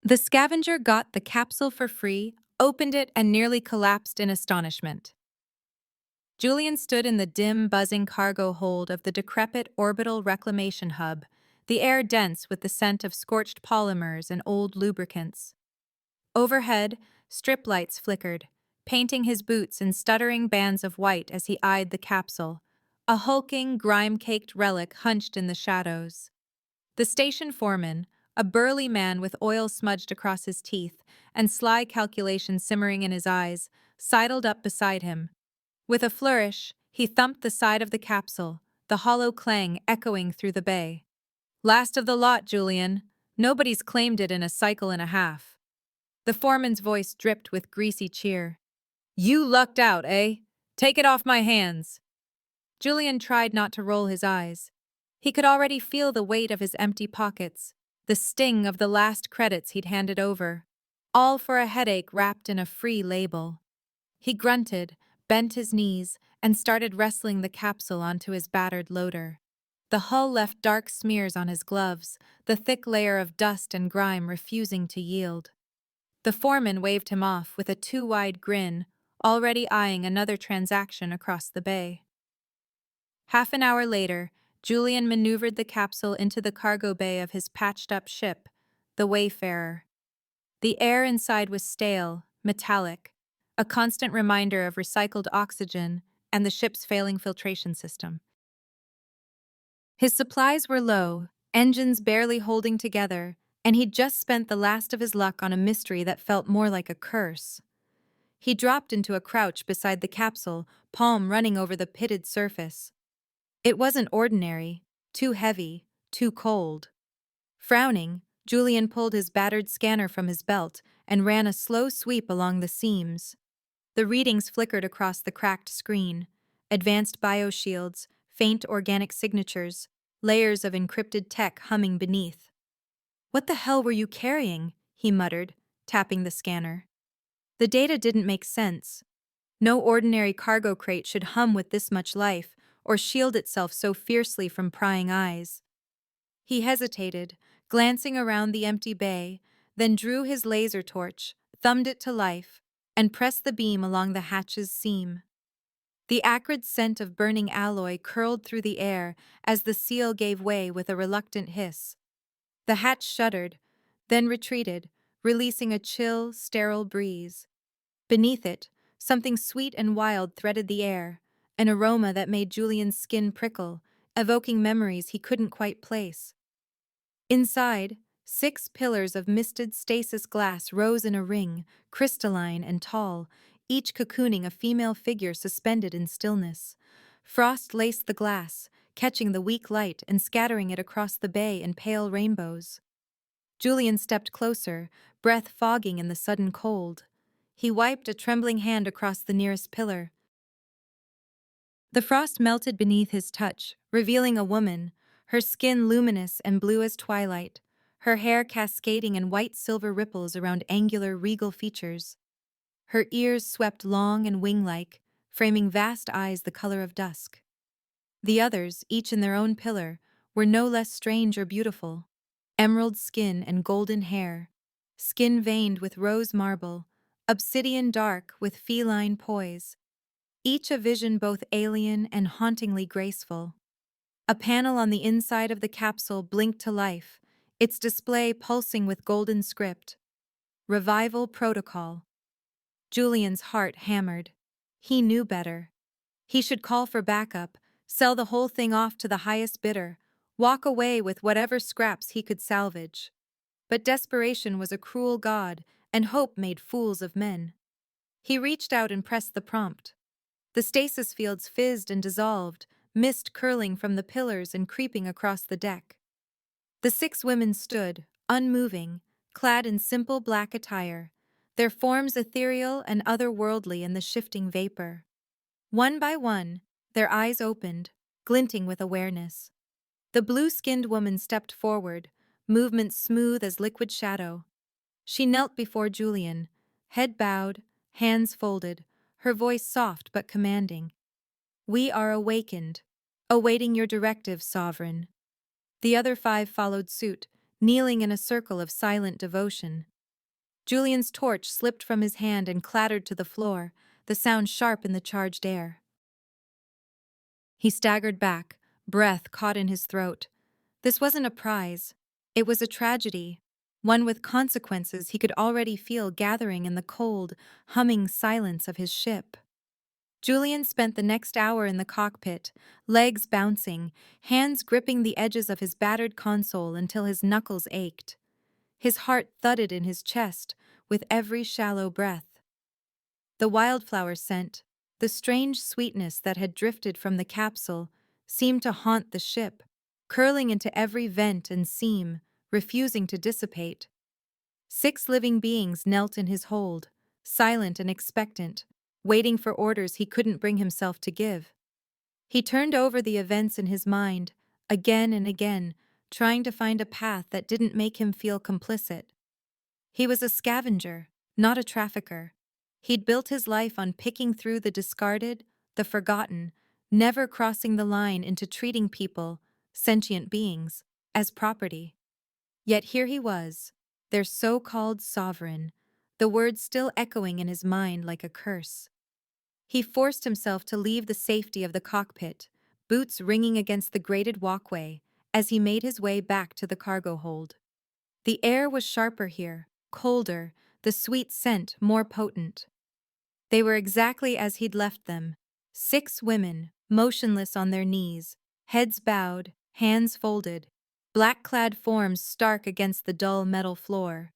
The scavenger got the capsule for free, opened it, and nearly collapsed in astonishment. Julian stood in the dim, buzzing cargo hold of the decrepit orbital reclamation hub, the air dense with the scent of scorched polymers and old lubricants. Overhead, strip lights flickered, painting his boots in stuttering bands of white as he eyed the capsule, a hulking, grime-caked relic hunched in the shadows. The station foreman, a burly man with oil smudged across his teeth and sly calculation simmering in his eyes, sidled up beside him. With a flourish, he thumped the side of the capsule, the hollow clang echoing through the bay. "Last of the lot, Julian. Nobody's claimed it in a cycle and a half." The foreman's voice dripped with greasy cheer. "You lucked out, eh? Take it off my hands." Julian tried not to roll his eyes. He could already feel the weight of his empty pockets, the sting of the last credits he'd handed over, all for a headache wrapped in a free label. He grunted, bent his knees, and started wrestling the capsule onto his battered loader. The hull left dark smears on his gloves, the thick layer of dust and grime refusing to yield. The foreman waved him off with a too-wide grin, already eyeing another transaction across the bay. Half an hour later, Julian maneuvered the capsule into the cargo bay of his patched-up ship, the Wayfarer. The air inside was stale, metallic, a constant reminder of recycled oxygen and the ship's failing filtration system. His supplies were low, engines barely holding together, and he'd just spent the last of his luck on a mystery that felt more like a curse. He dropped into a crouch beside the capsule, palm running over the pitted surface. It wasn't ordinary, too heavy, too cold. Frowning, Julian pulled his battered scanner from his belt and ran a slow sweep along the seams. The readings flickered across the cracked screen: advanced bioshields, faint organic signatures, layers of encrypted tech humming beneath. "What the hell were you carrying?" he muttered, tapping the scanner. The data didn't make sense. No ordinary cargo crate should hum with this much life or shield itself so fiercely from prying eyes. He hesitated, glancing around the empty bay, then drew his laser torch, thumbed it to life, and pressed the beam along the hatch's seam. The acrid scent of burning alloy curled through the air as the seal gave way with a reluctant hiss. The hatch shuddered, then retreated, releasing a chill, sterile breeze. Beneath it, something sweet and wild threaded the air, an aroma that made Julian's skin prickle, evoking memories he couldn't quite place. Inside, 6 pillars of misted stasis glass rose in a ring, crystalline and tall, each cocooning a female figure suspended in stillness. Frost laced the glass, catching the weak light and scattering it across the bay in pale rainbows. Julian stepped closer, breath fogging in the sudden cold. He wiped a trembling hand across the nearest pillar. The frost melted beneath his touch, revealing a woman, her skin luminous and blue as twilight, her hair cascading in white-silver ripples around angular, regal features. Her ears swept long and wing-like, framing vast eyes the color of dusk. The others, each in their own pillar, were no less strange or beautiful. Emerald skin and golden hair, skin veined with rose marble, obsidian dark with feline poise, each a vision both alien and hauntingly graceful. A panel on the inside of the capsule blinked to life, its display pulsing with golden script. Revival Protocol. Julian's heart hammered. He knew better. He should call for backup, sell the whole thing off to the highest bidder, walk away with whatever scraps he could salvage. But desperation was a cruel god, and hope made fools of men. He reached out and pressed the prompt. The stasis fields fizzed and dissolved, mist curling from the pillars and creeping across the deck. The 6 women stood, unmoving, clad in simple black attire, their forms ethereal and otherworldly in the shifting vapor. One by one, their eyes opened, glinting with awareness. The blue-skinned woman stepped forward, movement smooth as liquid shadow. She knelt before Julian, head bowed, hands folded, her voice soft but commanding. "We are awakened, awaiting your directive, Sovereign." The other 5 followed suit, kneeling in a circle of silent devotion. Julian's torch slipped from his hand and clattered to the floor, the sound sharp in the charged air. He staggered back, breath caught in his throat. This wasn't a prize. It was a tragedy, one with consequences he could already feel gathering in the cold, humming silence of his ship. Julian spent the next hour in the cockpit, legs bouncing, hands gripping the edges of his battered console until his knuckles ached. His heart thudded in his chest with every shallow breath. The wildflower scent, the strange sweetness that had drifted from the capsule, seemed to haunt the ship, curling into every vent and seam, refusing to dissipate. 6 living beings knelt in his hold, silent and expectant, waiting for orders he couldn't bring himself to give. He turned over the events in his mind, again and again, trying to find a path that didn't make him feel complicit. He was a scavenger, not a trafficker. He'd built his life on picking through the discarded, the forgotten, never crossing the line into treating people, sentient beings, as property. Yet here he was, their so-called sovereign, the words still echoing in his mind like a curse. He forced himself to leave the safety of the cockpit, boots ringing against the grated walkway, as he made his way back to the cargo hold. The air was sharper here, colder, the sweet scent more potent. They were exactly as he'd left them, 6 women, motionless on their knees, heads bowed, hands folded, black-clad forms stark against the dull metal floor.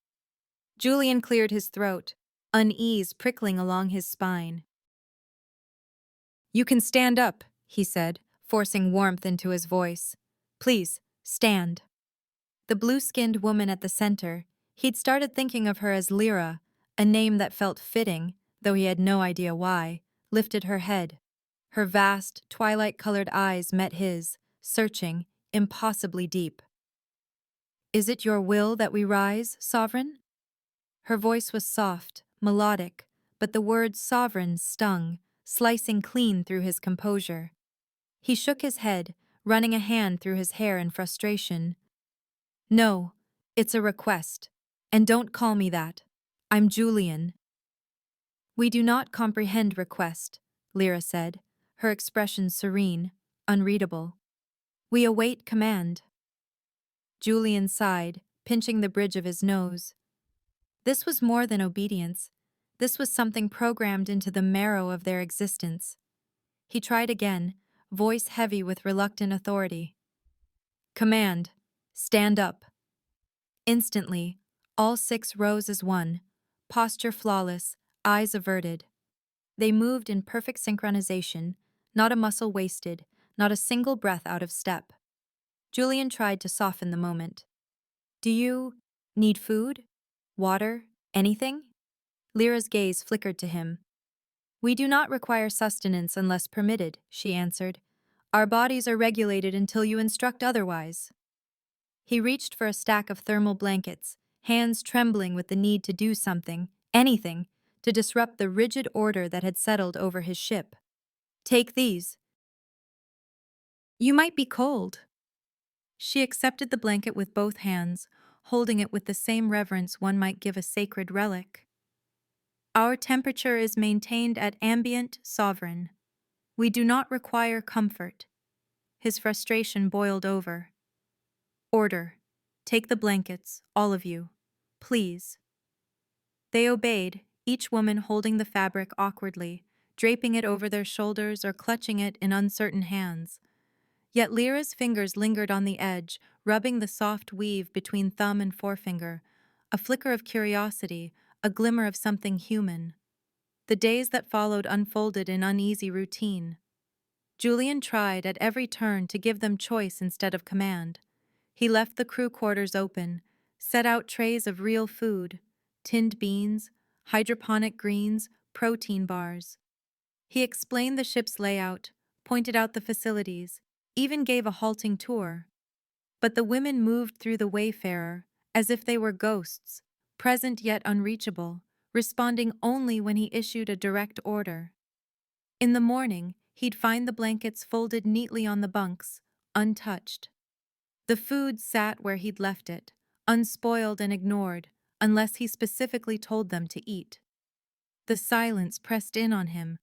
Julian cleared his throat, unease prickling along his spine. "You can stand up," he said, forcing warmth into his voice. "Please, stand." The blue-skinned woman at the center, he'd started thinking of her as Lyra, a name that felt fitting, though he had no idea why, lifted her head. Her vast, twilight-colored eyes met his, searching, impossibly deep. "Is it your will that we rise, Sovereign?" Her voice was soft, melodic, but the word sovereign stung, slicing clean through his composure. He shook his head, running a hand through his hair in frustration. "No, it's a request. And don't call me that. I'm Julian." "We do not comprehend request," Lyra said, her expression serene, unreadable. "We await command." Julian sighed, pinching the bridge of his nose. This was more than obedience. This was something programmed into the marrow of their existence. He tried again, voice heavy with reluctant authority. "Command. Stand up." Instantly, all 6 rose as one, posture flawless, eyes averted. They moved in perfect synchronization, not a muscle wasted, not a single breath out of step. Julian tried to soften the moment. "Do you need food? Water? Anything?" Lyra's gaze flickered to him. "We do not require sustenance unless permitted," she answered. "Our bodies are regulated until you instruct otherwise." He reached for a stack of thermal blankets, hands trembling with the need to do something, anything, to disrupt the rigid order that had settled over his ship. "Take these. You might be cold." She accepted the blanket with both hands, holding it with the same reverence one might give a sacred relic. "Our temperature is maintained at ambient, sovereign. We do not require comfort." His frustration boiled over. "Order. Take the blankets, all of you. Please." They obeyed, each woman holding the fabric awkwardly, draping it over their shoulders or clutching it in uncertain hands. Yet Lyra's fingers lingered on the edge, rubbing the soft weave between thumb and forefinger, a flicker of curiosity, a glimmer of something human. The days that followed unfolded in uneasy routine. Julian tried at every turn to give them choice instead of command. He left the crew quarters open, set out trays of real food, tinned beans, hydroponic greens, protein bars. He explained the ship's layout, pointed out the facilities, even gave a halting tour. But the women moved through the wayfarer as if they were ghosts, present yet unreachable, responding only when he issued a direct order. In the morning, he'd find the blankets folded neatly on the bunks, untouched. The food sat where he'd left it, unspoiled and ignored, unless he specifically told them to eat. The silence pressed in on him,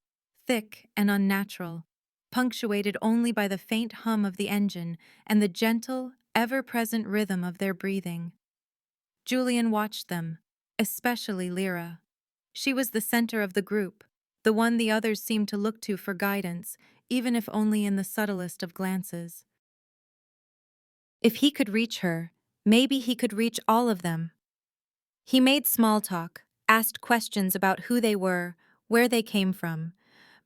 thick and unnatural, punctuated only by the faint hum of the engine and the gentle, ever-present rhythm of their breathing. Julian watched them, especially Lyra. She was the center of the group, the one the others seemed to look to for guidance, even if only in the subtlest of glances. If he could reach her, maybe he could reach all of them. He made small talk, asked questions about who they were, where they came from,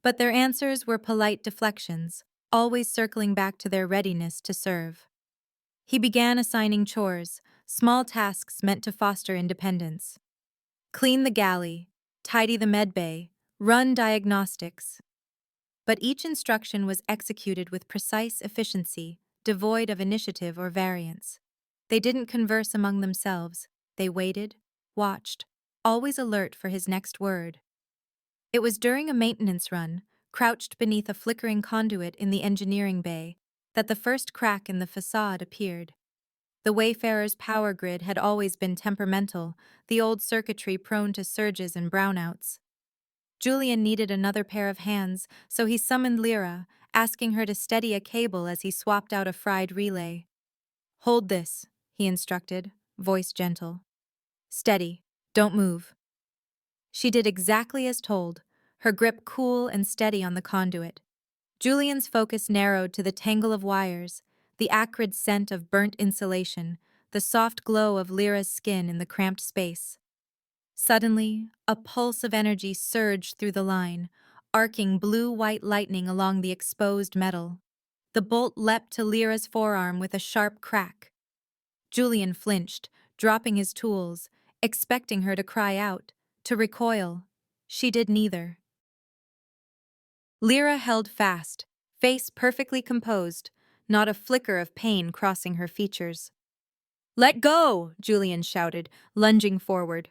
but their answers were polite deflections, always circling back to their readiness to serve. He began assigning chores, small tasks meant to foster independence. Clean the galley, tidy the medbay, run diagnostics. But each instruction was executed with precise efficiency, devoid of initiative or variance. They didn't converse among themselves. They waited, watched, always alert for his next word. It was during a maintenance run, crouched beneath a flickering conduit in the engineering bay, that the first crack in the facade appeared. The Wayfarer's power grid had always been temperamental, the old circuitry prone to surges and brownouts. Julian needed another pair of hands, so he summoned Lyra, asking her to steady a cable as he swapped out a fried relay. "Hold this," he instructed, voice gentle. "Steady. Don't move." She did exactly as told, her grip cool and steady on the conduit. Julian's focus narrowed to the tangle of wires, the acrid scent of burnt insulation, the soft glow of Lyra's skin in the cramped space. Suddenly, a pulse of energy surged through the line, arcing blue-white lightning along the exposed metal. The bolt leapt to Lyra's forearm with a sharp crack. Julian flinched, dropping his tools, expecting her to cry out, to recoil. She did neither. Lyra held fast, face perfectly composed, not a flicker of pain crossing her features. "Let go!" Julian shouted, lunging forward.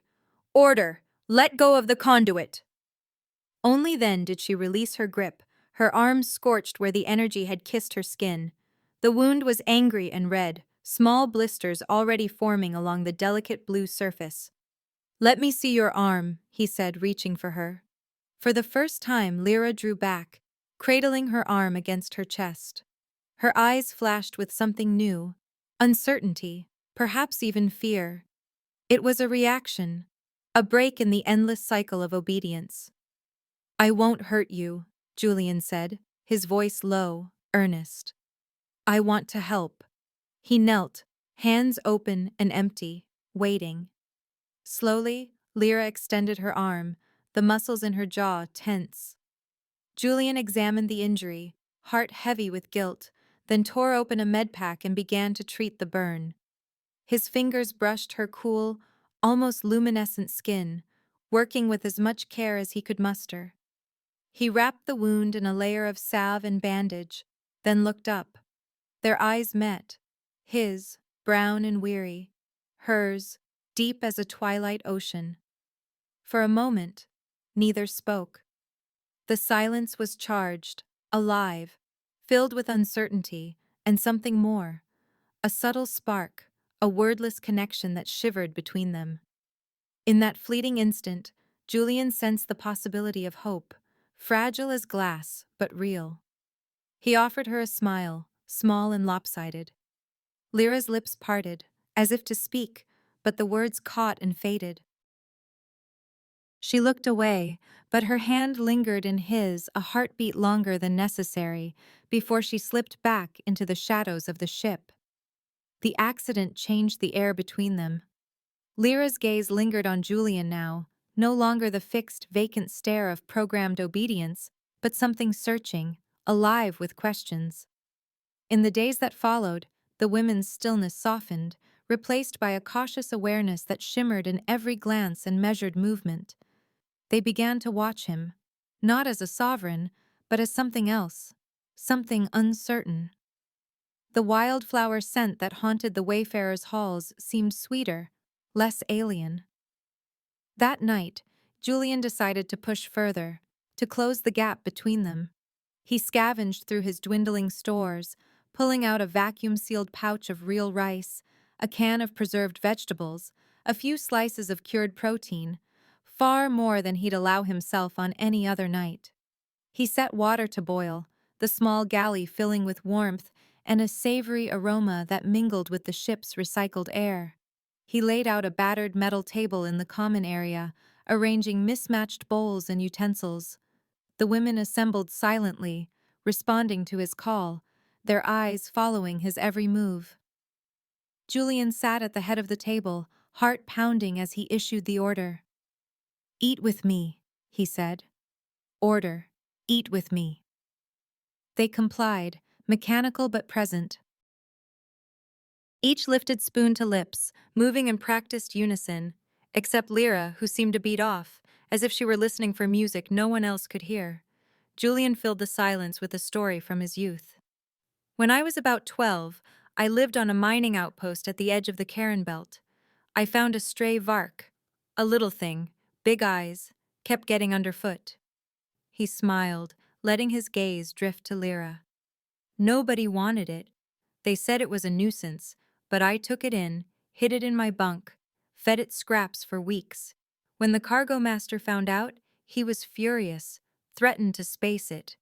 "Order! Let go of the conduit!" Only then did she release her grip, her arms scorched where the energy had kissed her skin. The wound was angry and red, small blisters already forming along the delicate blue surface. "Let me see your arm," he said, reaching for her. For the first time, Lyra drew back, cradling her arm against her chest. Her eyes flashed with something new, uncertainty, perhaps even fear. It was a reaction, a break in the endless cycle of obedience. "I won't hurt you," Julian said, his voice low, earnest. "I want to help." He knelt, hands open and empty, waiting. Slowly, Lyra extended her arm, the muscles in her jaw tense. Julian examined the injury, heart heavy with guilt, then tore open a med pack and began to treat the burn. His fingers brushed her cool, almost luminescent skin, working with as much care as he could muster. He wrapped the wound in a layer of salve and bandage, then looked up. Their eyes met, his, brown and weary, hers, deep as a twilight ocean. For a moment, neither spoke. The silence was charged, alive, filled with uncertainty and something more, a subtle spark, a wordless connection that shivered between them. In that fleeting instant, Julian sensed the possibility of hope, fragile as glass, but real. He offered her a smile, small and lopsided. Lyra's lips parted, as if to speak, but the words caught and faded. She looked away, but her hand lingered in his a heartbeat longer than necessary before she slipped back into the shadows of the ship. The accident changed the air between them. Lyra's gaze lingered on Julian now, no longer the fixed, vacant stare of programmed obedience, but something searching, alive with questions. In the days that followed, the women's stillness softened, replaced by a cautious awareness that shimmered in every glance and measured movement. They began to watch him, not as a sovereign, but as something else, something uncertain. The wildflower scent that haunted the Wayfarer's halls seemed sweeter, less alien. That night, Julian decided to push further, to close the gap between them. He scavenged through his dwindling stores, pulling out a vacuum-sealed pouch of real rice, a can of preserved vegetables, a few slices of cured protein, far more than he'd allow himself on any other night. He set water to boil, the small galley filling with warmth and a savory aroma that mingled with the ship's recycled air. He laid out a battered metal table in the common area, arranging mismatched bowls and utensils. The women assembled silently, responding to his call, their eyes following his every move. Julian sat at the head of the table, heart pounding as he issued the order. "Eat with me," he said. "Order, eat with me." They complied, mechanical but present. Each lifted spoon to lips, moving in practiced unison, except Lyra, who seemed to beat off, as if she were listening for music no one else could hear. Julian filled the silence with a story from his youth. "When I was about 12, I lived on a mining outpost at the edge of the Karen Belt. I found a stray vark, a little thing, big eyes, kept getting underfoot." He smiled, letting his gaze drift to Lyra. "Nobody wanted it. They said it was a nuisance, but I took it in, hid it in my bunk, fed it scraps for weeks. When the cargo master found out, he was furious, threatened to space it."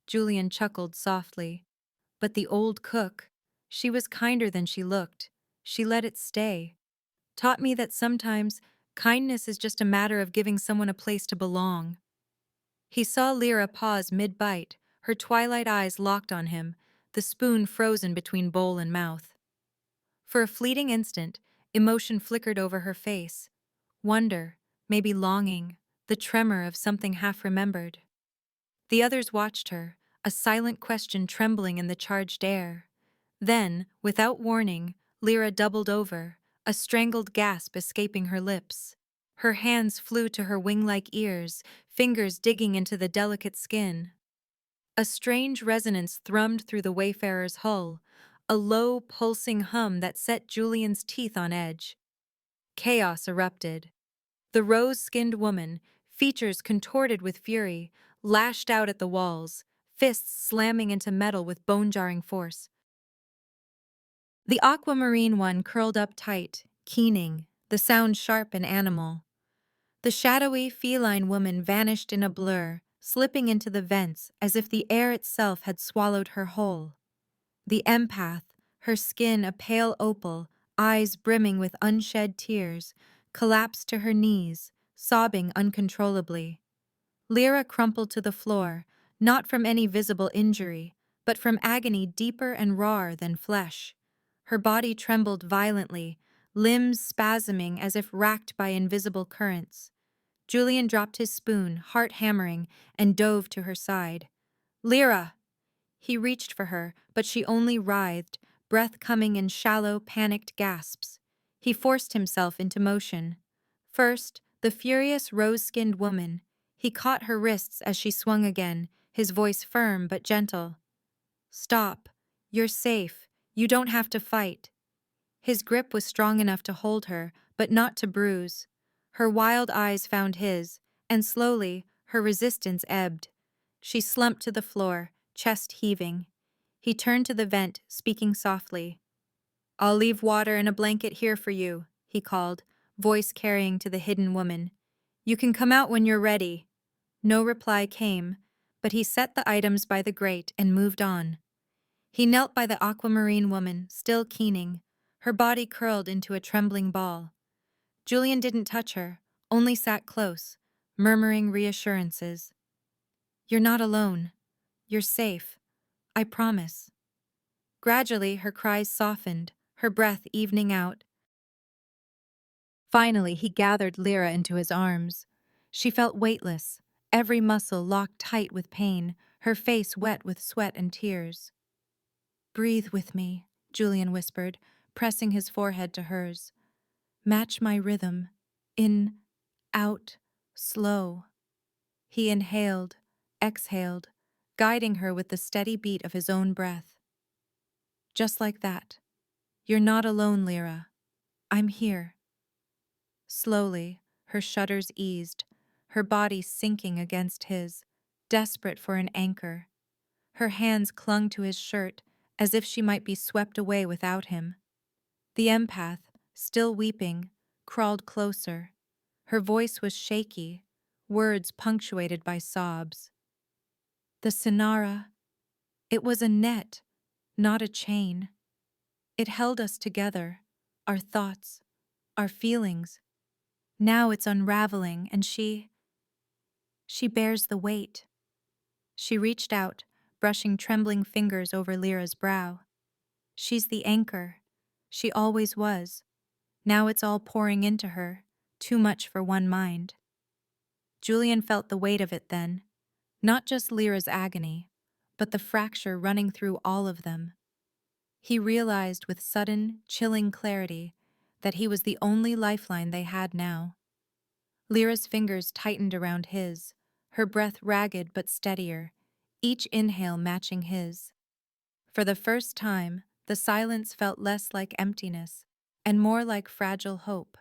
Julian chuckled softly. "But the old cook, she was kinder than she looked. She let it stay. Taught me that sometimes kindness is just a matter of giving someone a place to belong." He saw Lyra pause mid-bite, her twilight eyes locked on him, the spoon frozen between bowl and mouth. For a fleeting instant, emotion flickered over her face. Wonder, maybe longing, the tremor of something half-remembered. The others watched her, a silent question trembling in the charged air. Then, without warning, Lyra doubled over, a strangled gasp escaping her lips. Her hands flew to her wing-like ears, fingers digging into the delicate skin. A strange resonance thrummed through the wayfarer's hull, a low, pulsing hum that set Julian's teeth on edge. Chaos erupted. The rose-skinned woman, features contorted with fury, lashed out at the walls, fists slamming into metal with bone-jarring force. The aquamarine one curled up tight, keening, the sound sharp and animal. The shadowy, feline woman vanished in a blur, slipping into the vents as if the air itself had swallowed her whole. The empath, her skin a pale opal, eyes brimming with unshed tears, collapsed to her knees, sobbing uncontrollably. Lyra crumpled to the floor, not from any visible injury, but from agony deeper and rawer than flesh. Her body trembled violently, limbs spasming as if racked by invisible currents. Julian dropped his spoon, heart hammering, and dove to her side. "Lyra!" He reached for her, but she only writhed, breath coming in shallow, panicked gasps. He forced himself into motion. First, the furious rose-skinned woman. He caught her wrists as she swung again, his voice firm but gentle. "Stop. You're safe. You don't have to fight." His grip was strong enough to hold her, but not to bruise. Her wild eyes found his, and slowly, her resistance ebbed. She slumped to the floor, chest heaving. He turned to the vent, speaking softly. "I'll leave water and a blanket here for you," he called, voice carrying to the hidden woman. "You can come out when you're ready." No reply came, but he set the items by the grate and moved on. He knelt by the aquamarine woman, still keening, her body curled into a trembling ball. Julian didn't touch her, only sat close, murmuring reassurances. "You're not alone. You're safe. I promise." Gradually, her cries softened, her breath evening out. Finally, he gathered Lyra into his arms. She felt weightless, every muscle locked tight with pain, her face wet with sweat and tears. "Breathe with me," Julian whispered, pressing his forehead to hers. "Match my rhythm. In, out, slow." He inhaled, exhaled, guiding her with the steady beat of his own breath. "Just like that. You're not alone, Lyra. I'm here." Slowly, her shudders eased, her body sinking against his, desperate for an anchor. Her hands clung to his shirt, as if she might be swept away without him. The empath, still weeping, crawled closer. Her voice was shaky, words punctuated by sobs. The Sonara, it was a net, not a chain. It held us together, our thoughts, our feelings. Now it's unraveling, and she bears the weight. She reached out, brushing trembling fingers over Lyra's brow. She's the anchor. She always was. Now it's all pouring into her, too much for one mind. Julian felt the weight of it then, not just Lyra's agony, but the fracture running through all of them. He realized with sudden, chilling clarity that he was the only lifeline they had now. Lyra's fingers tightened around his, her breath ragged but steadier, each inhale matching his. For the first time, the silence felt less like emptiness and more like fragile hope.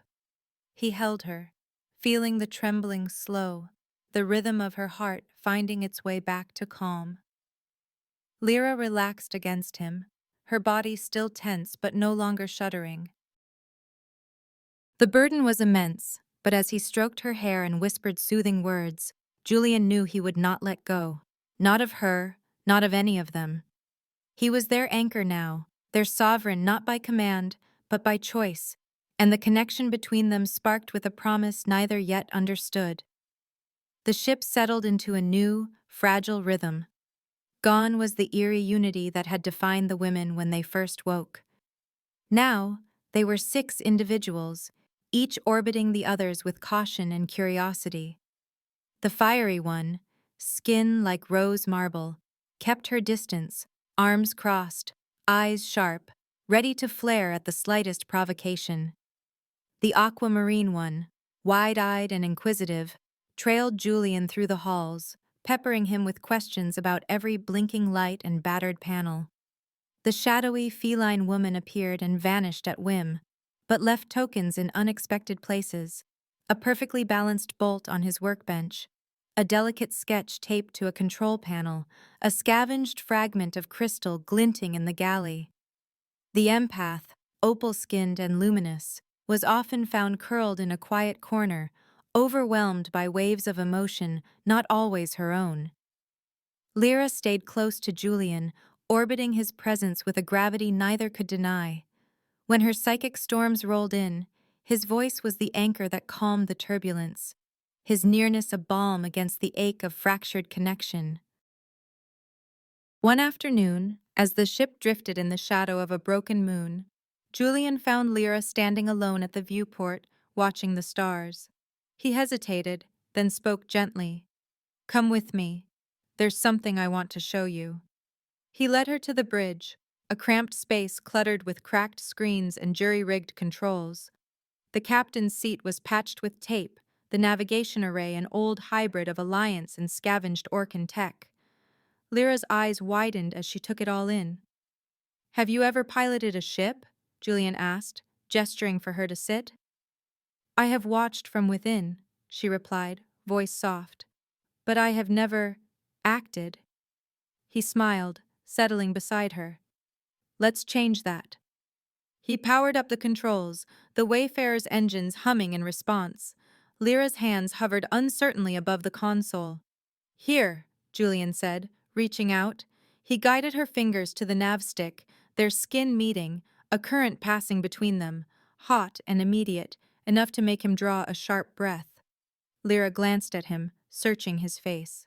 He held her, feeling the trembling slow, the rhythm of her heart finding its way back to calm. Lyra relaxed against him, her body still tense but no longer shuddering. The burden was immense, but as he stroked her hair and whispered soothing words, Julian knew he would not let go. Not of her, not of any of them. He was their anchor now, their sovereign not by command, but by choice, and the connection between them sparked with a promise neither yet understood. The ship settled into a new, fragile rhythm. Gone was the eerie unity that had defined the women when they first woke. Now, they were 6 individuals, each orbiting the others with caution and curiosity. The fiery one, skin like rose marble, kept her distance, arms crossed, eyes sharp, ready to flare at the slightest provocation. The aquamarine one, wide-eyed and inquisitive, trailed Julian through the halls, peppering him with questions about every blinking light and battered panel. The shadowy feline woman appeared and vanished at whim, but left tokens in unexpected places. A perfectly balanced bolt on his workbench, a delicate sketch taped to a control panel, a scavenged fragment of crystal glinting in the galley. The empath, opal-skinned and luminous, was often found curled in a quiet corner, overwhelmed by waves of emotion not always her own. Lyra stayed close to Julian, orbiting his presence with a gravity neither could deny. When her psychic storms rolled in, his voice was the anchor that calmed the turbulence, his nearness a balm against the ache of fractured connection. One afternoon, as the ship drifted in the shadow of a broken moon, Julian found Lyra standing alone at the viewport, watching the stars. He hesitated, then spoke gently. "Come with me. There's something I want to show you." He led her to the bridge, a cramped space cluttered with cracked screens and jury-rigged controls. The captain's seat was patched with tape, the navigation array an old hybrid of Alliance and scavenged Orcan tech. Lyra's eyes widened as she took it all in. "Have you ever piloted a ship?" Julian asked, gesturing for her to sit. "I have watched from within," she replied, voice soft. "But I have never acted." He smiled, settling beside her. "Let's change that." He powered up the controls, the Wayfarer's engines humming in response. Lyra's hands hovered uncertainly above the console. "Here," Julian said, reaching out. He guided her fingers to the nav stick, their skin meeting, a current passing between them, hot and immediate, enough to make him draw a sharp breath. Lyra glanced at him, searching his face.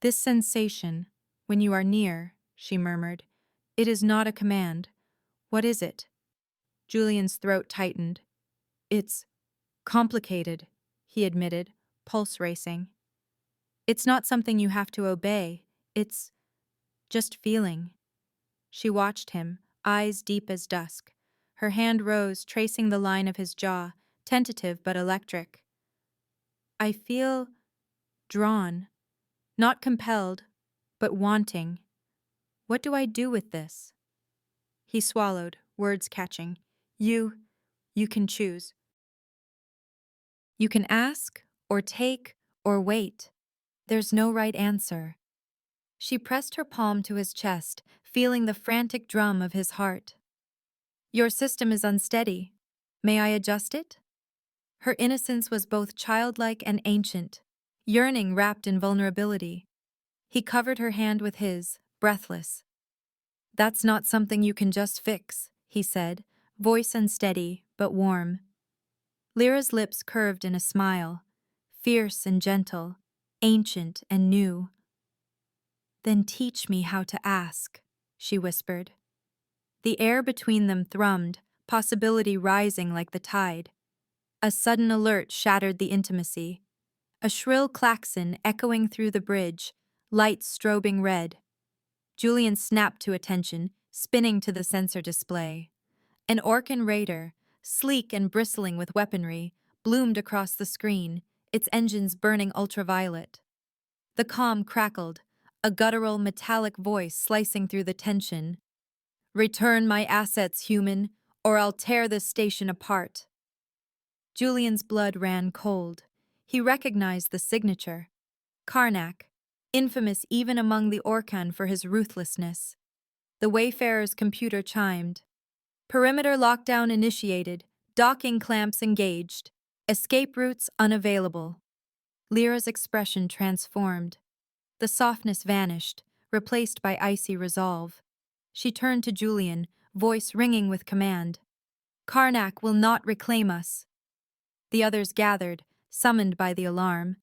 "This sensation, when you are near," she murmured, "it is not a command. What is it?" Julian's throat tightened. "It's complicated," he admitted, pulse racing. "It's not something you have to obey. It's just feeling." She watched him, eyes deep as dusk. Her hand rose, tracing the line of his jaw, tentative but electric. "I feel drawn, not compelled, but wanting. What do I do with this?" He swallowed, words catching. You can choose. You can ask, or take, or wait. There's no right answer." She pressed her palm to his chest, feeling the frantic drum of his heart. "Your system is unsteady. May I adjust it?" Her innocence was both childlike and ancient, yearning wrapped in vulnerability. He covered her hand with his, breathless. "That's not something you can just fix," he said, voice unsteady but warm. Lyra's lips curved in a smile, fierce and gentle, ancient and new. "Then teach me how to ask," she whispered. The air between them thrummed, possibility rising like the tide. A sudden alert shattered the intimacy. A shrill klaxon echoing through the bridge, lights strobing red. Julian snapped to attention, spinning to the sensor display. An Orcan raider, sleek and bristling with weaponry, bloomed across the screen, its engines burning ultraviolet. The comm crackled, a guttural metallic voice slicing through the tension. "Return my assets, human, or I'll tear this station apart." Julian's blood ran cold. He recognized the signature. Karnak, infamous even among the Orcan for his ruthlessness. The Wayfarer's computer chimed. "Perimeter lockdown initiated. Docking clamps engaged. Escape routes unavailable." Lyra's expression transformed. The softness vanished, replaced by icy resolve. She turned to Julian, voice ringing with command. "Karnak will not reclaim us." The others gathered, summoned by the alarm.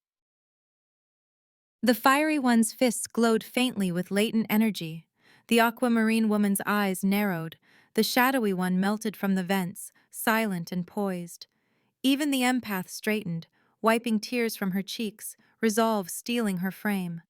The fiery one's fists glowed faintly with latent energy. The aquamarine woman's eyes narrowed. The shadowy one melted from the vents, silent and poised. Even the empath straightened, wiping tears from her cheeks, resolve stealing her frame.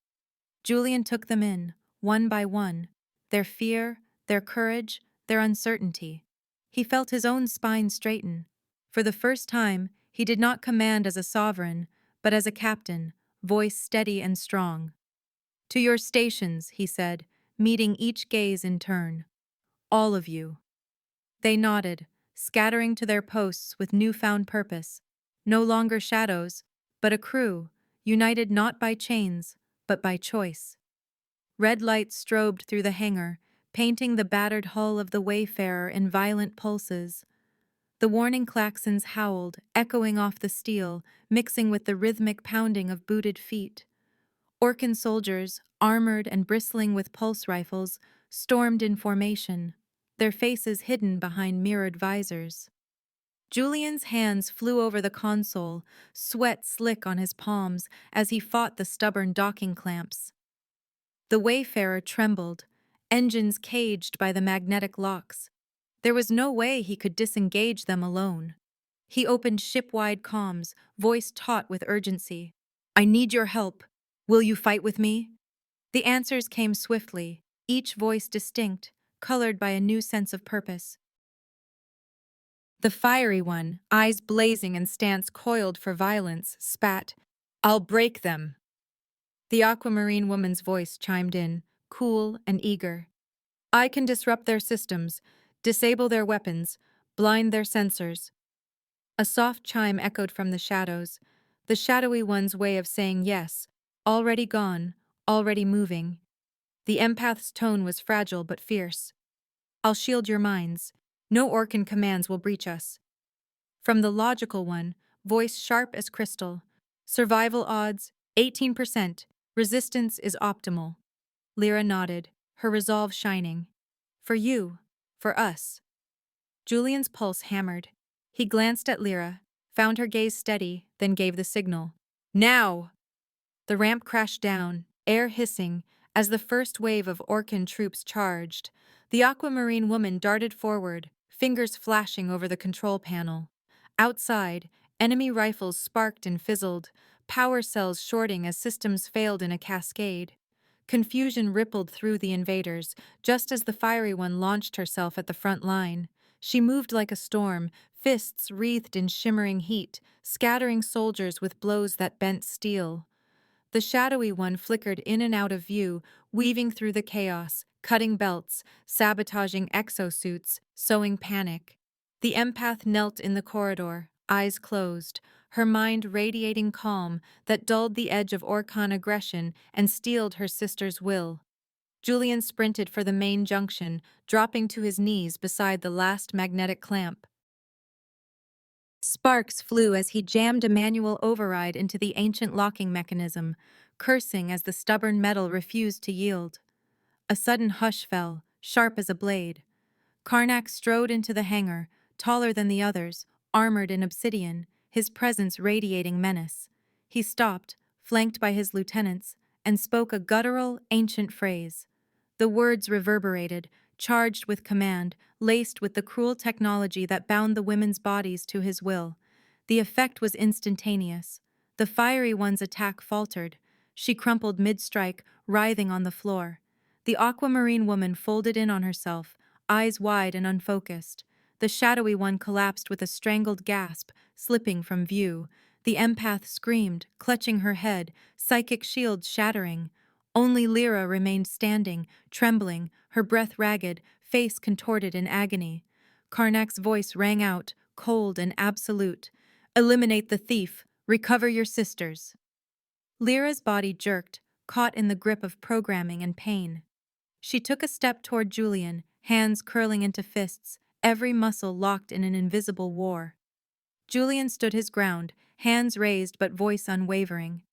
Julian took them in, one by one, their fear, their courage, their uncertainty. He felt his own spine straighten. For the first time, he did not command as a sovereign, but as a captain, voice steady and strong. "To your stations," he said, meeting each gaze in turn. "All of you." They nodded, scattering to their posts with newfound purpose. No longer shadows, but a crew, united not by chains, but by choice. Red lights strobed through the hangar, painting the battered hull of the Wayfarer in violent pulses. The warning klaxons howled, echoing off the steel, mixing with the rhythmic pounding of booted feet. Orcan soldiers, armored and bristling with pulse rifles, stormed in formation, their faces hidden behind mirrored visors. Julian's hands flew over the console, sweat slick on his palms as he fought the stubborn docking clamps. The Wayfarer trembled, engines caged by the magnetic locks. There was no way he could disengage them alone. He opened ship-wide comms, voice taut with urgency. "I need your help. Will you fight with me?" The answers came swiftly, each voice distinct, colored by a new sense of purpose. The fiery one, eyes blazing and stance coiled for violence, spat, "I'll break them." The aquamarine woman's voice chimed in, cool and eager. "I can disrupt their systems, disable their weapons, blind their sensors." A soft chime echoed from the shadows, the shadowy one's way of saying yes, already gone, already moving. The empath's tone was fragile but fierce. "I'll shield your minds. No Orcan commands will breach us." From the logical one, voice sharp as crystal. "Survival odds, 18%. Resistance is optimal." Lyra nodded, her resolve shining. "For you. For us." Julian's pulse hammered. He glanced at Lyra, found her gaze steady, then gave the signal. "Now!" The ramp crashed down, air hissing, as the first wave of Orcan troops charged. The aquamarine woman darted forward, fingers flashing over the control panel. Outside, enemy rifles sparked and fizzled, power cells shorting as systems failed in a cascade. Confusion rippled through the invaders, just as the fiery one launched herself at the front line. She moved like a storm, fists wreathed in shimmering heat, scattering soldiers with blows that bent steel. The shadowy one flickered in and out of view, weaving through the chaos, cutting belts, sabotaging exosuits, sowing panic. The empath knelt in the corridor, eyes closed, her mind radiating calm that dulled the edge of Orcan aggression and steeled her sister's will. Julian sprinted for the main junction, dropping to his knees beside the last magnetic clamp. Sparks flew as he jammed a manual override into the ancient locking mechanism, cursing as the stubborn metal refused to yield. A sudden hush fell, sharp as a blade. Karnak strode into the hangar, taller than the others, armored in obsidian, his presence radiating menace. He stopped, flanked by his lieutenants, and spoke a guttural, ancient phrase. The words reverberated, charged with command, laced with the cruel technology that bound the women's bodies to his will. The effect was instantaneous. The fiery one's attack faltered. She crumpled mid-strike, writhing on the floor. The aquamarine woman folded in on herself, eyes wide and unfocused. The shadowy one collapsed with a strangled gasp, slipping from view. The empath screamed, clutching her head, psychic shields shattering. Only Lyra remained standing, trembling, her breath ragged, face contorted in agony. Karnak's voice rang out, cold and absolute. "Eliminate the thief. Recover your sisters." Lyra's body jerked, caught in the grip of programming and pain. She took a step toward Julian, hands curling into fists, every muscle locked in an invisible war. Julian stood his ground, hands raised but voice unwavering.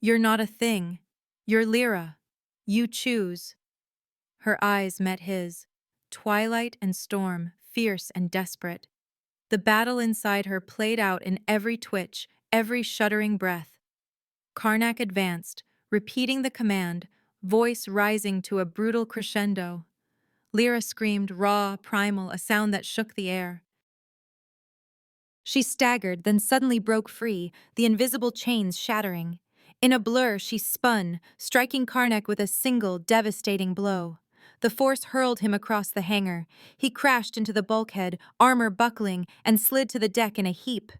"You're not a thing. You're Lyra. You choose." Her eyes met his, twilight and storm, fierce and desperate. The battle inside her played out in every twitch, every shuddering breath. Karnak advanced, repeating the command, voice rising to a brutal crescendo. Lyra screamed, raw, primal, a sound that shook the air. She staggered, then suddenly broke free, the invisible chains shattering. In a blur, she spun, striking Karnak with a single, devastating blow. The force hurled him across the hangar. He crashed into the bulkhead, armor buckling, and slid to the deck in a heap.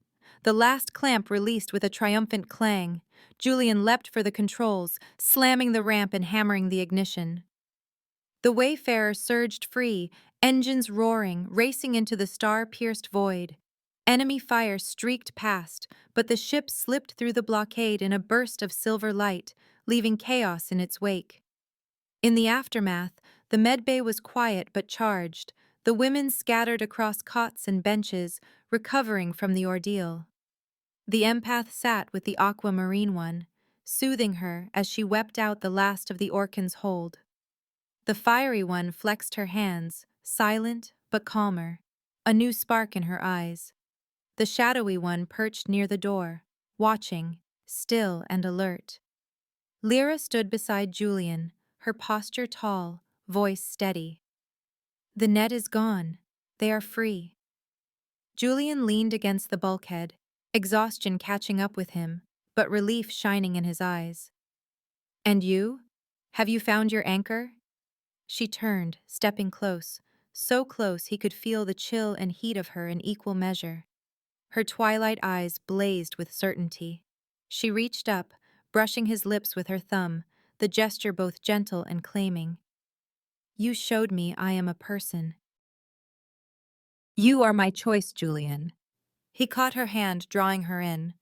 The last clamp released with a triumphant clang. Julian leapt for the controls, slamming the ramp and hammering the ignition. The Wayfarer surged free, engines roaring, racing into the star-pierced void. Enemy fire streaked past, but the ship slipped through the blockade in a burst of silver light, leaving chaos in its wake. In the aftermath, the medbay was quiet but charged, the women scattered across cots and benches, recovering from the ordeal. The empath sat with the aquamarine one, soothing her as she wept out the last of the Orcan's hold. The fiery one flexed her hands, silent but calmer, a new spark in her eyes. The shadowy one perched near the door, watching, still and alert. Lyra stood beside Julian, her posture tall, voice steady. "The net is gone. They are free." Julian leaned against the bulkhead, exhaustion catching up with him, but relief shining in his eyes. "And you? Have you found your anchor?" She turned, stepping close, so close he could feel the chill and heat of her in equal measure. Her twilight eyes blazed with certainty. She reached up, brushing his lips with her thumb, the gesture both gentle and claiming. "You showed me I am a person." "You are my choice, Julian." He caught her hand, drawing her in.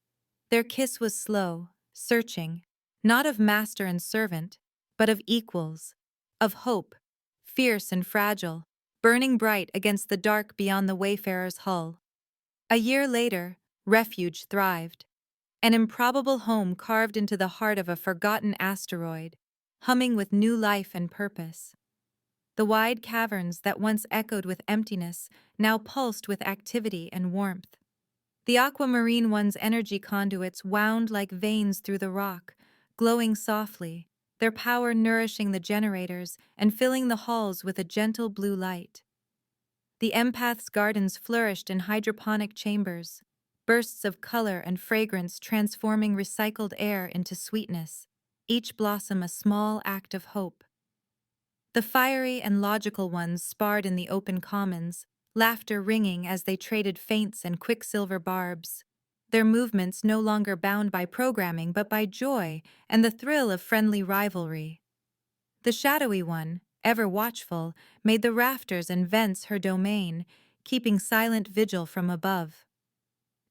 Their kiss was slow, searching, not of master and servant, but of equals, of hope, fierce and fragile, burning bright against the dark beyond the Wayfarer's hull. A year later, Refuge thrived. An improbable home carved into the heart of a forgotten asteroid, humming with new life and purpose. The wide caverns that once echoed with emptiness now pulsed with activity and warmth. The aquamarine one's energy conduits wound like veins through the rock, glowing softly, their power nourishing the generators and filling the halls with a gentle blue light. The empath's gardens flourished in hydroponic chambers, bursts of color and fragrance transforming recycled air into sweetness, each blossom a small act of hope. The fiery and logical ones sparred in the open commons, laughter ringing as they traded feints and quicksilver barbs, their movements no longer bound by programming but by joy and the thrill of friendly rivalry. The shadowy one, ever watchful, made the rafters and vents her domain, keeping silent vigil from above.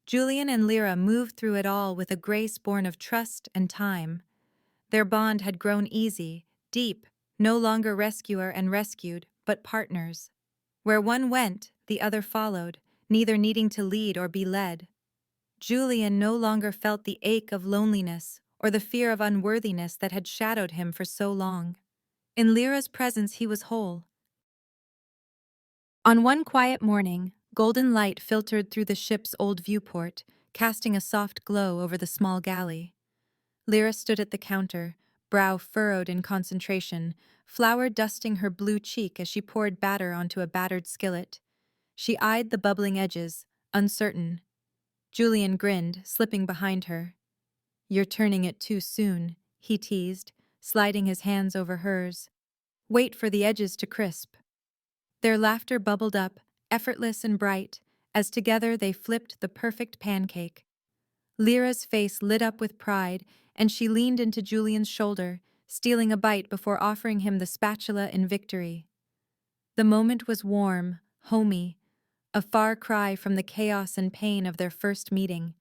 Julian and Lyra moved through it all with a grace born of trust and time. Their bond had grown easy, deep, no longer rescuer and rescued, but partners. Where one went, the other followed, neither needing to lead or be led. Julian no longer felt the ache of loneliness or the fear of unworthiness that had shadowed him for so long. In Lyra's presence he was whole. On one quiet morning, golden light filtered through the ship's old viewport, casting a soft glow over the small galley. Lyra stood at the counter, brow furrowed in concentration, flour dusting her blue cheek as she poured batter onto a battered skillet. She eyed the bubbling edges, uncertain. Julian grinned, slipping behind her. "You're turning it too soon," he teased, sliding his hands over hers. "Wait for the edges to crisp." Their laughter bubbled up, effortless and bright, as together they flipped the perfect pancake. Lyra's face lit up with pride, and she leaned into Julian's shoulder, stealing a bite before offering him the spatula in victory. The moment was warm, homey, a far cry from the chaos and pain of their first meeting.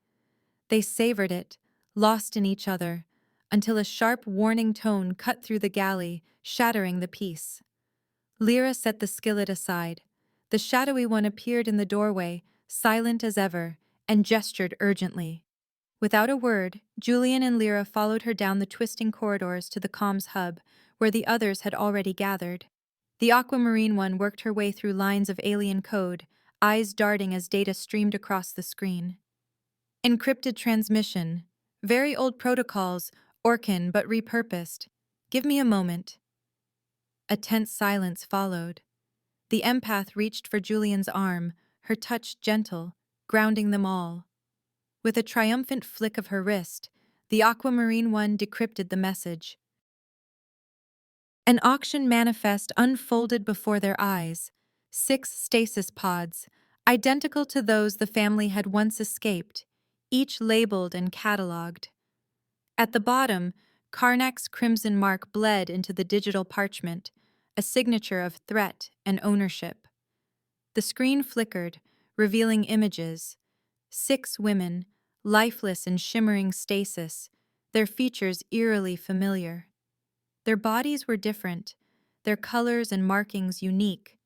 They savored it, lost in each other, until a sharp warning tone cut through the galley, shattering the peace. Lyra set the skillet aside. The shadowy one appeared in the doorway, silent as ever, and gestured urgently. Without a word, Julian and Lyra followed her down the twisting corridors to the comms hub, where the others had already gathered. The aquamarine one worked her way through lines of alien code, eyes darting as data streamed across the screen. Encrypted transmission. Very old protocols, Orcan but repurposed. Give me a moment. A tense silence followed. The empath reached for Julian's arm, her touch gentle, grounding them all. With a triumphant flick of her wrist, the aquamarine one decrypted the message. An auction manifest unfolded before their eyes. 6 stasis pods, identical to those the family had once escaped, each labeled and catalogued. At the bottom, Karnak's crimson mark bled into the digital parchment, a signature of threat and ownership. The screen flickered, revealing images. 6 women, lifeless in shimmering stasis, their features eerily familiar. Their bodies were different, their colors and markings unique,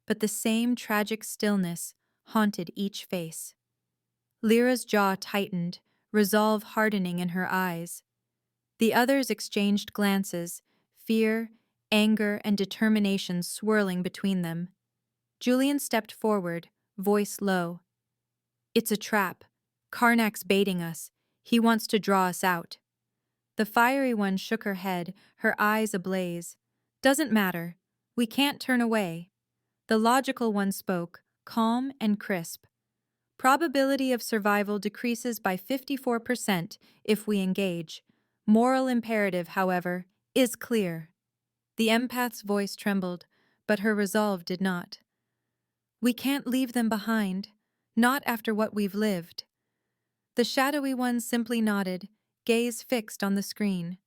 but the same tragic stillness haunted each face. Lyra's jaw tightened, resolve hardening in her eyes. The others exchanged glances, fear, anger, and determination swirling between them. Julian stepped forward, voice low. "It's a trap. Karnak's baiting us. He wants to draw us out." The fiery one shook her head, her eyes ablaze. "Doesn't matter. We can't turn away." The logical one spoke, calm and crisp. "Probability of survival decreases by 54% if we engage. Moral imperative, however, is clear." The empath's voice trembled, but her resolve did not. "We can't leave them behind, not after what we've lived." The shadowy one simply nodded, gaze fixed on the screen.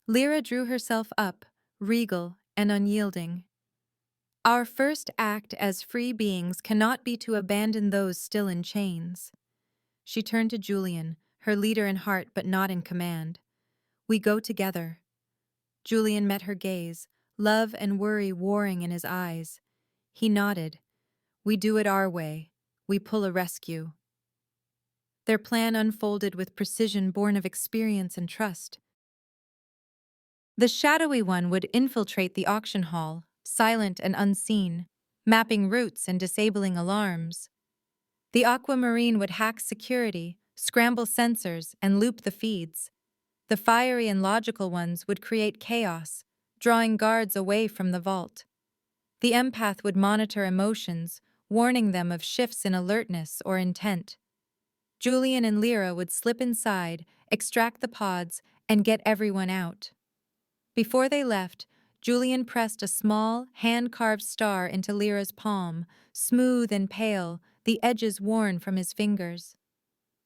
Lyra drew herself up, regal and unyielding. "Our first act as free beings cannot be to abandon those still in chains." She turned to Julian, her leader in heart but not in command. "We go together." Julian met her gaze, love and worry warring in his eyes. He nodded. "We do it our way. We pull a rescue." Their plan unfolded with precision born of experience and trust. The shadowy one would infiltrate the auction hall, silent and unseen, mapping routes and disabling alarms. The aquamarine would hack security, scramble sensors, and loop the feeds. The fiery and logical ones would create chaos, drawing guards away from the vault. The empath would monitor emotions, warning them of shifts in alertness or intent. Julian and Lyra would slip inside, extract the pods, and get everyone out. Before they left, Julian pressed a small, hand-carved star into Lyra's palm, smooth and pale, the edges worn from his fingers.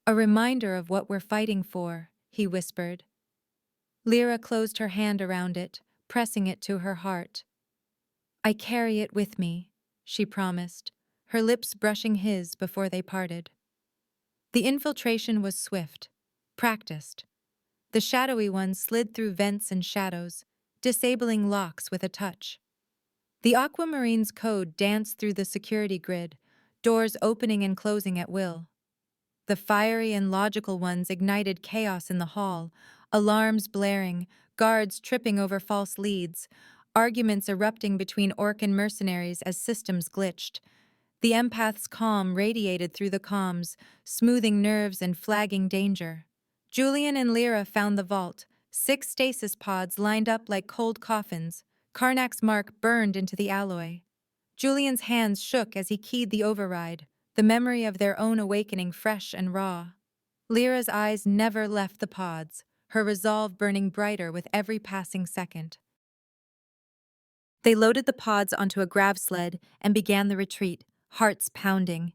"A reminder of what we're fighting for," he whispered. Lyra closed her hand around it, pressing it to her heart. "I carry it with me," she promised, her lips brushing his before they parted. The infiltration was swift, practiced. The shadowy one slid through vents and shadows, disabling locks with a touch. The aquamarine's code danced through the security grid, doors opening and closing at will. The fiery and logical ones ignited chaos in the hall, alarms blaring, guards tripping over false leads, arguments erupting between orc and mercenaries as systems glitched. The empath's calm radiated through the comms, smoothing nerves and flagging danger. Julian and Lyra found the vault, 6 stasis pods lined up like cold coffins. Karnak's mark burned into the alloy. Julian's hands shook as he keyed the override, the memory of their own awakening fresh and raw. Lyra's eyes never left the pods, her resolve burning brighter with every passing second. They loaded the pods onto a grav sled and began the retreat, hearts pounding.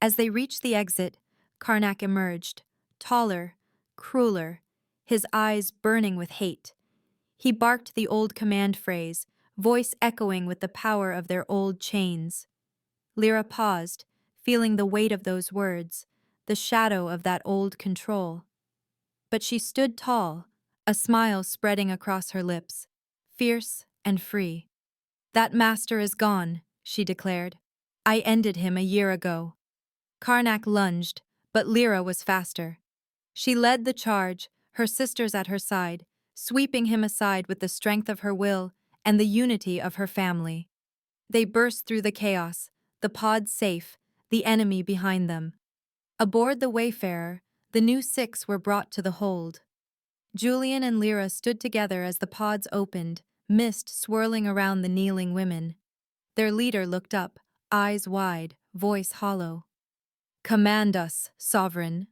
As they reached the exit, Karnak emerged, taller, crueler, his eyes burning with hate. He barked the old command phrase, voice echoing with the power of their old chains. Lyra paused, feeling the weight of those words, the shadow of that old control. But she stood tall, a smile spreading across her lips, fierce and free. "That master is gone," she declared. "I ended him a year ago." Karnak lunged, but Lyra was faster. She led the charge, her sisters at her side, sweeping him aside with the strength of her will and the unity of her family. They burst through the chaos, the pods safe, the enemy behind them. Aboard the Wayfarer, the new 6 were brought to the hold. Julian and Lyra stood together as the pods opened, mist swirling around the kneeling women. Their leader looked up, eyes wide, voice hollow. "Command us, Sovereign."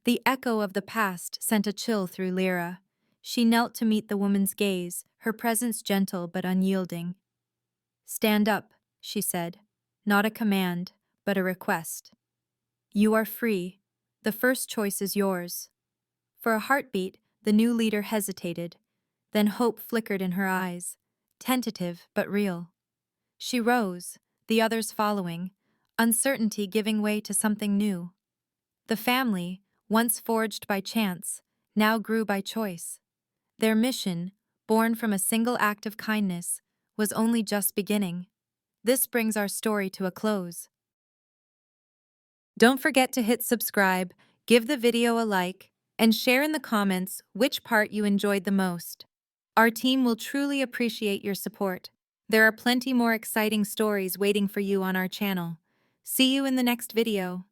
The echo of the past sent a chill through Lyra. She knelt to meet the woman's gaze, her presence gentle but unyielding. "Stand up," she said. "Not a command, but a request. You are free. The first choice is yours." For a heartbeat, the new leader hesitated. Then hope flickered in her eyes, tentative but real. She rose, the others following, uncertainty giving way to something new. The family, once forged by chance, now grew by choice. Their mission, born from a single act of kindness, was only just beginning. This brings our story to a close. Don't forget to hit subscribe, give the video a like, and share in the comments which part you enjoyed the most. Our team will truly appreciate your support. There are plenty more exciting stories waiting for you on our channel. See you in the next video.